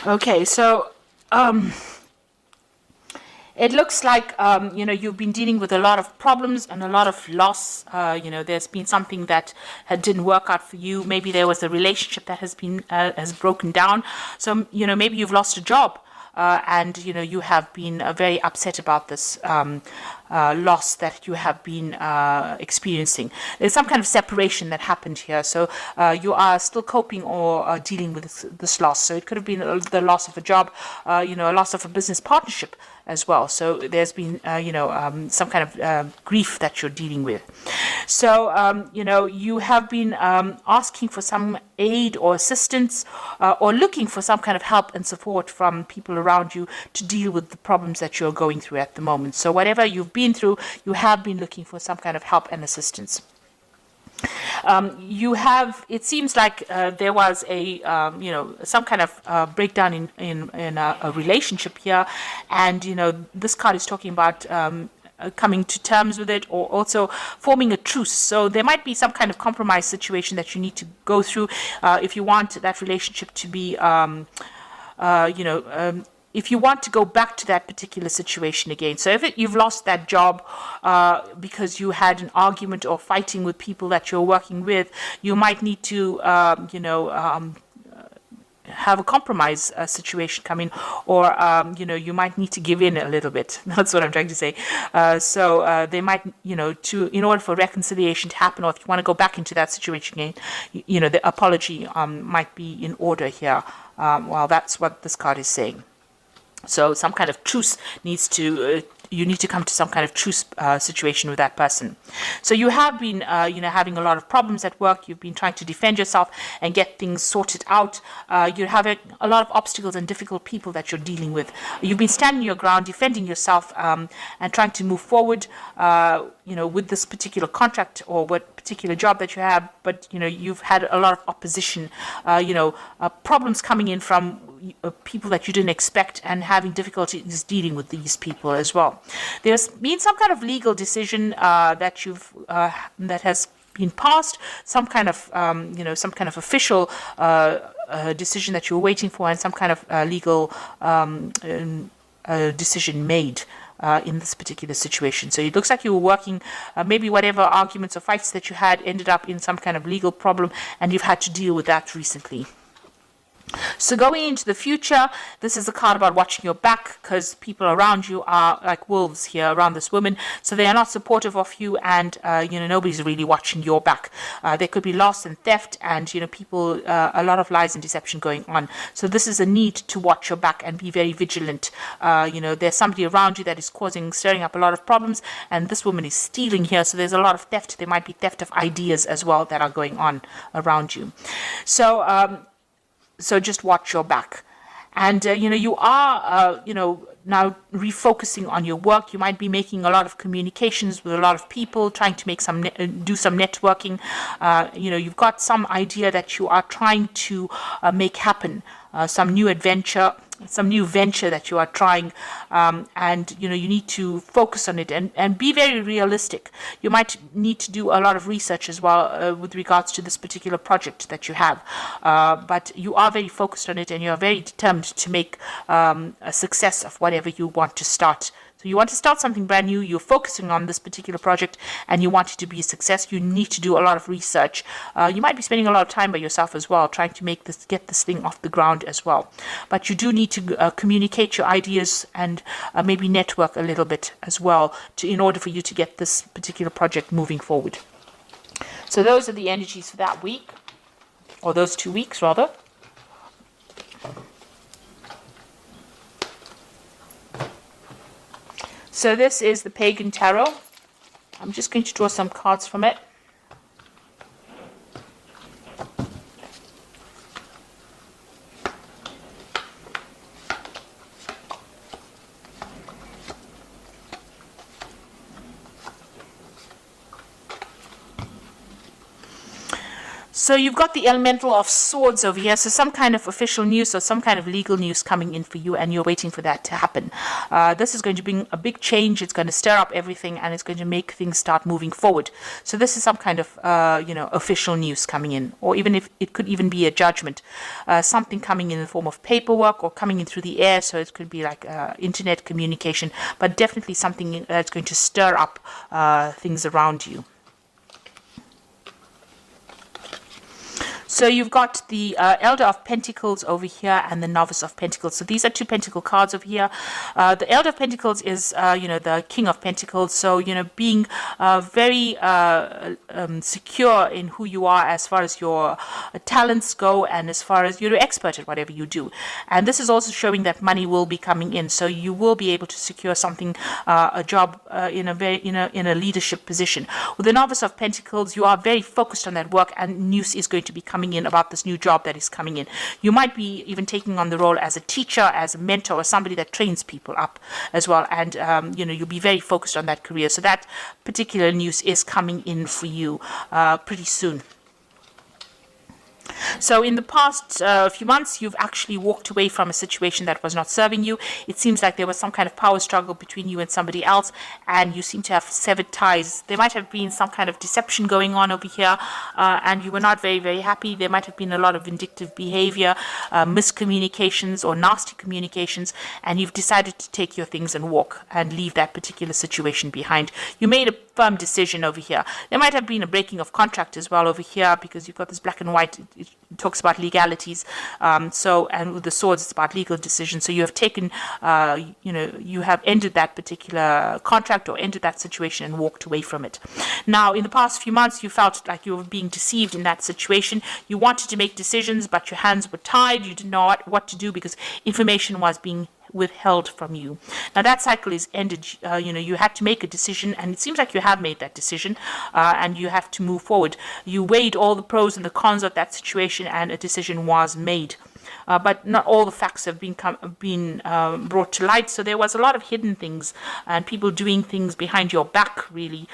Okay, so it looks like you've been dealing with a lot of problems and a lot of loss. There's been something that didn't work out for you. Maybe there was a relationship that has broken down. So maybe you've lost a job. And you have been very upset about this loss that you have been experiencing. There's some kind of separation that happened here, so you are still coping or dealing with this loss. So it could have been the loss of a job, a loss of a business partnership as well. So there's been some kind of grief that you're dealing with. So you have been asking for some aid or assistance, or looking for some kind of help and support from people around you to deal with the problems that you're going through at the moment. So whatever you've been through, you have been looking for some kind of help and assistance. It seems like there was some kind of breakdown in a relationship here, and this card is talking about coming to terms with it, or also forming a truce. So there might be some kind of compromise situation that you need to go through if you want that relationship to be if you want to go back to that particular situation again. So if you've lost that job because you had an argument or fighting with people that you're working with, you might need to have a compromise situation come in, or you might need to give in a little bit. That's what I'm trying to say. So they might, in order for reconciliation to happen, or if you want to go back into that situation again, the apology might be in order here. Well, that's what this card is saying. So some kind of truce needs to you need to come to some kind of truce situation with that person. So you have been having a lot of problems at work. You've been trying to defend yourself and get things sorted out. You're having a lot of obstacles and difficult people that you're dealing with. You've been standing your ground, defending yourself, and trying to move forward with this particular contract or what particular job that you have, but you've had a lot of opposition, problems coming in from people that you didn't expect, and having difficulties dealing with these people as well. There's been some kind of legal decision that has been passed, some kind of official decision that you're waiting for, and some kind of legal decision made in this particular situation. So it looks like you were working, maybe whatever arguments or fights that you had ended up in some kind of legal problem, and you've had to deal with that recently. So going into the future, this is a card about watching your back, because people around you are like wolves here around this woman. So they are not supportive of you, and nobody's really watching your back. There could be loss and theft, and people, a lot of lies and deception going on. So this is a need to watch your back and be very vigilant. There's somebody around you that is stirring up a lot of problems, and this woman is stealing here. So there's a lot of theft. There might be theft of ideas as well that are going on around you. So just watch your back. And, you are, now refocusing on your work. You might be making a lot of communications with a lot of people, trying to make do some networking. You've got some idea that you are trying to make happen, some new venture that you are trying, and you need to focus on it and be very realistic. You might need to do a lot of research as well with regards to this particular project that you have, but you are very focused on it, and you are very determined to make a success of whatever you want to start. So you want to start something brand new, you're focusing on this particular project, and you want it to be a success. You need to do a lot of research. You might be spending a lot of time by yourself as well, trying to get this thing off the ground as well. But you do need to communicate your ideas and maybe network a little bit as well in order for you to get this particular project moving forward. So those are the energies for that week, or those 2 weeks rather. So this is the Pagan Tarot. I'm just going to draw some cards from it. So you've got the elemental of swords over here. So some kind of official news or some kind of legal news coming in for you, and you're waiting for that to happen. This is going to bring a big change. It's going to stir up everything, and it's going to make things start moving forward. So this is some kind of official news coming in, or even if it could even be a judgment, something coming in the form of paperwork or coming in through the air. So it could be like internet communication, but definitely something that's going to stir up things around you. So you've got the Elder of Pentacles over here and the Novice of Pentacles. So these are two Pentacle cards over here. The Elder of Pentacles is, the King of Pentacles. So, being very secure in who you are as far as your talents go and as far as you're an expert at whatever you do. And this is also showing that money will be coming in. So you will be able to secure something, a job in a leadership position. With the Novice of Pentacles, you are very focused on that work, and news is going to be coming in about this new job that is coming in. You might be even taking on the role as a teacher, as a mentor, or somebody that trains people up as well. And, you'll be very focused on that career. So that particular news is coming in for you pretty soon. So in the past few months, you've actually walked away from a situation that was not serving you. It seems like there was some kind of power struggle between you and somebody else, and you seem to have severed ties. There might have been some kind of deception going on over here, and you were not very, very happy. There might have been a lot of vindictive behavior, miscommunications or nasty communications, and you've decided to take your things and walk and leave that particular situation behind. You made a firm decision over here. There might have been a breaking of contract as well over here, because you've got this black and white. It talks about legalities. And with the swords, it's about legal decisions. So you have taken, you have ended that particular contract or ended that situation and walked away from it. Now, in the past few months, you felt like you were being deceived in that situation. You wanted to make decisions, but your hands were tied. You didn't know what to do because information was being withheld from you. Now that cycle is ended. You had to make a decision, and it seems like you have made that decision, and you have to move forward. You weighed all the pros and the cons of that situation, and a decision was made. But not all the facts have been brought to light. So there was a lot of hidden things and people doing things behind your back, really,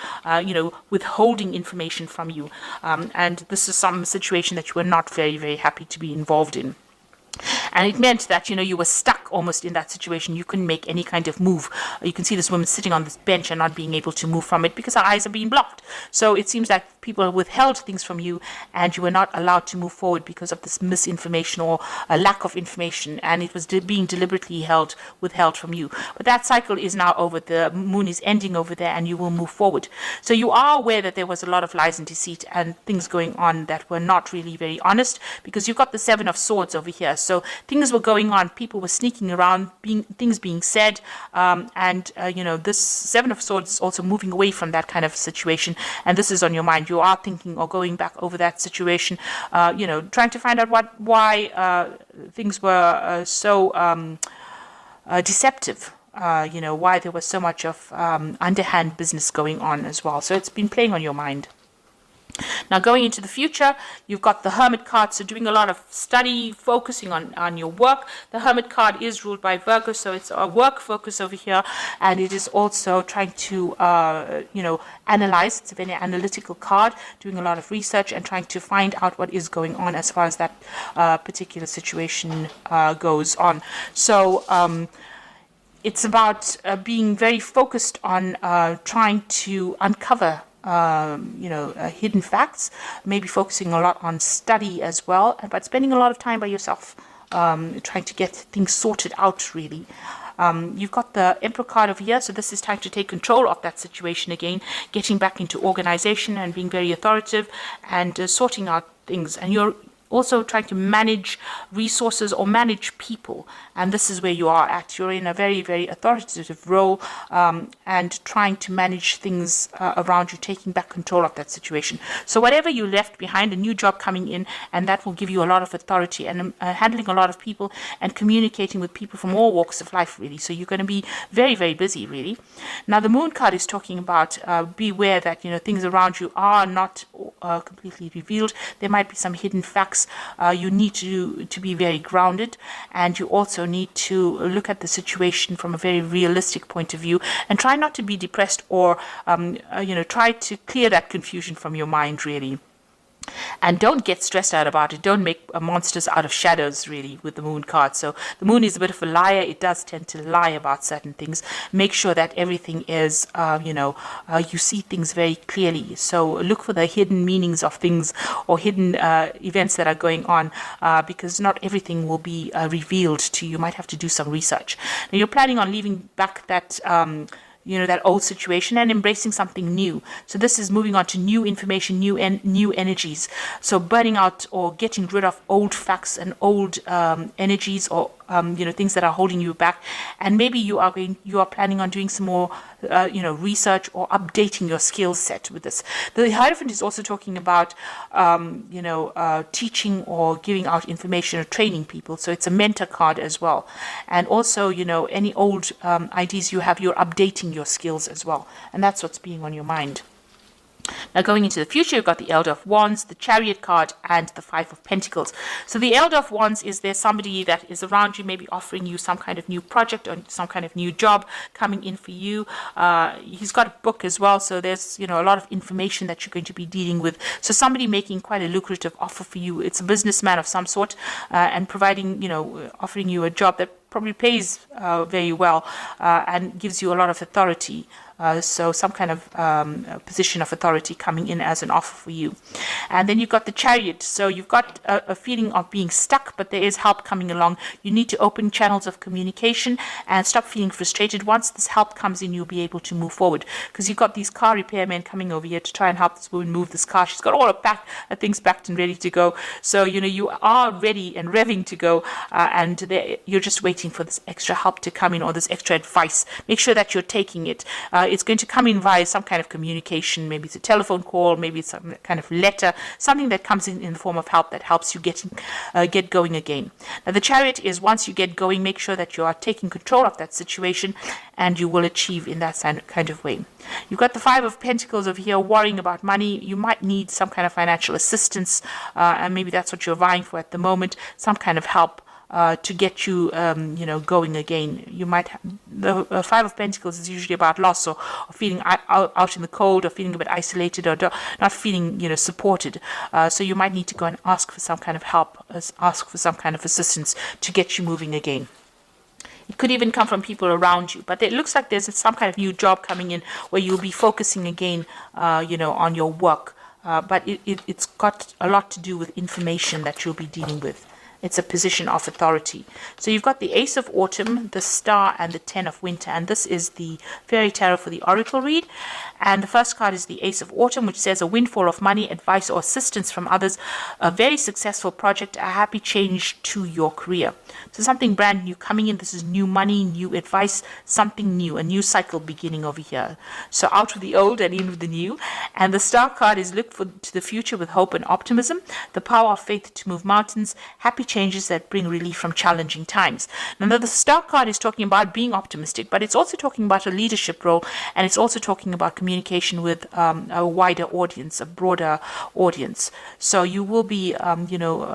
withholding information from you. And this is some situation that you were not very, very happy to be involved in. And it meant that, you were stuck almost in that situation. You couldn't make any kind of move. You can see this woman sitting on this bench and not being able to move from it because her eyes are being blocked. So it seems like people withheld things from you, and you were not allowed to move forward because of this misinformation or a lack of information, and it was being deliberately withheld from you. But that cycle is now over. The moon is ending over there, and you will move forward. So you are aware that there was a lot of lies and deceit and things going on that were not really very honest, because you've got the Seven of Swords over here. So things were going on. People were sneaking around, things being said, this Seven of Swords is also moving away from that kind of situation, and this is on your mind. You are thinking or going back over that situation, trying to find out why things were so deceptive. Why there was so much of underhand business going on as well. So it's been playing on your mind. Now, going into the future, you've got the Hermit card, so doing a lot of study, focusing on your work. The Hermit card is ruled by Virgo, so it's a work focus over here, and it is also trying to, analyze. It's a very analytical card, doing a lot of research and trying to find out what is going on as far as that particular situation goes on. So, it's about being very focused on trying to uncover hidden facts, maybe focusing a lot on study as well, but spending a lot of time by yourself, trying to get things sorted out, really. You've got the Emperor card over here, so this is time to take control of that situation again, getting back into organization and being very authoritative and sorting out things. And you're also trying to manage resources or manage people, and this is where you are at. You're in a very, very authoritative role, and trying to manage things around you, taking back control of that situation. So whatever you left behind, a new job coming in, and that will give you a lot of authority, and handling a lot of people and communicating with people from all walks of life, really. So you're going to be very, very busy, really. Now the Moon card is talking about beware that things around you are not completely revealed. There might be some hidden facts. You need to be very grounded, and you also need to look at the situation from a very realistic point of view, and try not to be depressed or try to clear that confusion from your mind, really. And don't get stressed out about it. Don't make monsters out of shadows, really, with the moon card. So the moon is a bit of a liar. It does tend to lie about certain things. Make sure that everything is, you see things very clearly. So look for the hidden meanings of things or hidden events that are going on, because not everything will be revealed to you. You might have to do some research. Now, you're planning on leaving back that that old situation and embracing something new. So this is moving on to new information, new energies. So burning out or getting rid of old facts and old energies, or things that are holding you back. And maybe you are planning on doing some more research or updating your skill set with this. The Hierophant is also talking about teaching or giving out information or training people. So it's a mentor card as well. And also any old ideas you have, you're updating your skills as well. And that's what's being on your mind. Now, going into the future, you've got the Elder of Wands, the Chariot card, and the Five of Pentacles. So the Elder of Wands is there somebody that is around you, maybe offering you some kind of new project or some kind of new job coming in for you. He's got a book as well, so there's a lot of information that you're going to be dealing with. So somebody making quite a lucrative offer for you. It's a businessman of some sort, and providing, offering you a job that probably pays very well and gives you a lot of authority. So some kind of position of authority coming in as an offer for you. And then you've got the Chariot. So you've got a feeling of being stuck, but there is help coming along. You need to open channels of communication and stop feeling frustrated. Once this help comes in, you'll be able to move forward, because you've got these car repairmen coming over here to try and help this woman move this car. She's got all her things packed and ready to go. So, you are ready and revving to go, and you're just waiting for this extra help to come in, or this extra advice. Make sure that you're taking it. It's going to come in via some kind of communication. Maybe it's a telephone call, maybe it's some kind of letter, something that comes in the form of help that helps you get going again. Now, the Chariot is, once you get going, make sure that you are taking control of that situation, and you will achieve in that kind of way. You've got the Five of Pentacles over here, worrying about money. You might need some kind of financial assistance, and maybe that's what you're vying for at the moment, some kind of help to get you, going again. You might the Five of Pentacles is usually about loss, or feeling out in the cold, or feeling a bit isolated, or not feeling, supported. So you might need to go and ask for some kind of help, ask for some kind of assistance to get you moving again. It could even come from people around you, but it looks like there's some kind of new job coming in where you'll be focusing again, on your work. But it's got a lot to do with information that you'll be dealing with. It's a position of authority. So you've got the Ace of Autumn, the Star, and the Ten of Winter. And this is the Fairy Tarot for the Oracle read. And the first card is the Ace of Autumn, which says a windfall of money, advice, or assistance from others, a very successful project, a happy change to your career. So something brand new coming in. This is new money, new advice, something new, a new cycle beginning over here. So out with the old and in with the new. And the Star card is look to the future with hope and optimism, the power of faith to move mountains, happy changes that bring relief from challenging times. Now, the Star card is talking about being optimistic, but it's also talking about a leadership role, and it's also talking about communication with a wider audience, a broader audience. So you will be,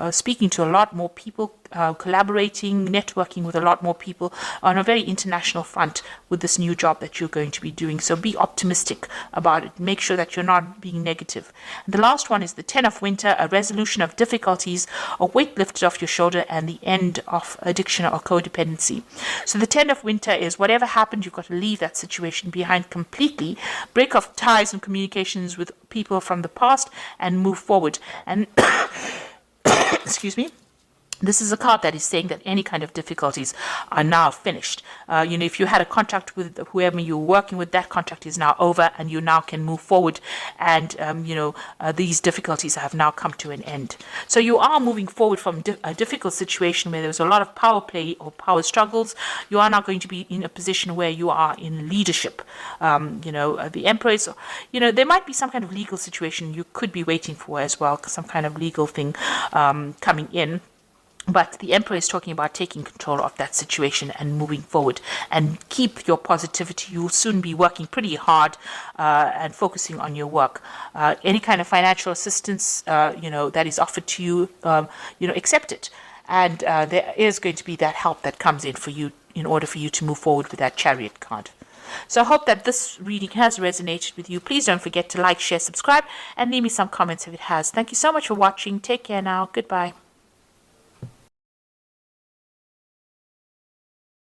speaking to a lot more people, collaborating, networking with a lot more people on a very international front with this new job that you're going to be doing. So be optimistic about it. Make sure that you're not being negative. And the last one is the Ten of Winter, a resolution of difficulties, a weight lifted off your shoulder, and the end of addiction or codependency. So the Ten of Winter is whatever happened, you've got to leave that situation behind completely, break off ties and communications with people from the past, and move forward. And excuse me. This is a card that is saying that any kind of difficulties are now finished. If you had a contract with whoever you were working with, that contract is now over, and you now can move forward. And, these difficulties have now come to an end. So you are moving forward from a difficult situation where there was a lot of power play or power struggles. You are now going to be in a position where you are in leadership. The Emperor is, there might be some kind of legal situation you could be waiting for as well, some kind of legal thing coming in. But the Emperor is talking about taking control of that situation and moving forward, and keep your positivity. You'll soon be working pretty hard and focusing on your work. Any kind of financial assistance, that is offered to you, accept it. And there is going to be that help that comes in for you in order for you to move forward with that Chariot card. So I hope that this reading has resonated with you. Please don't forget to like, share, subscribe, and leave me some comments if it has. Thank you so much for watching. Take care now. Goodbye.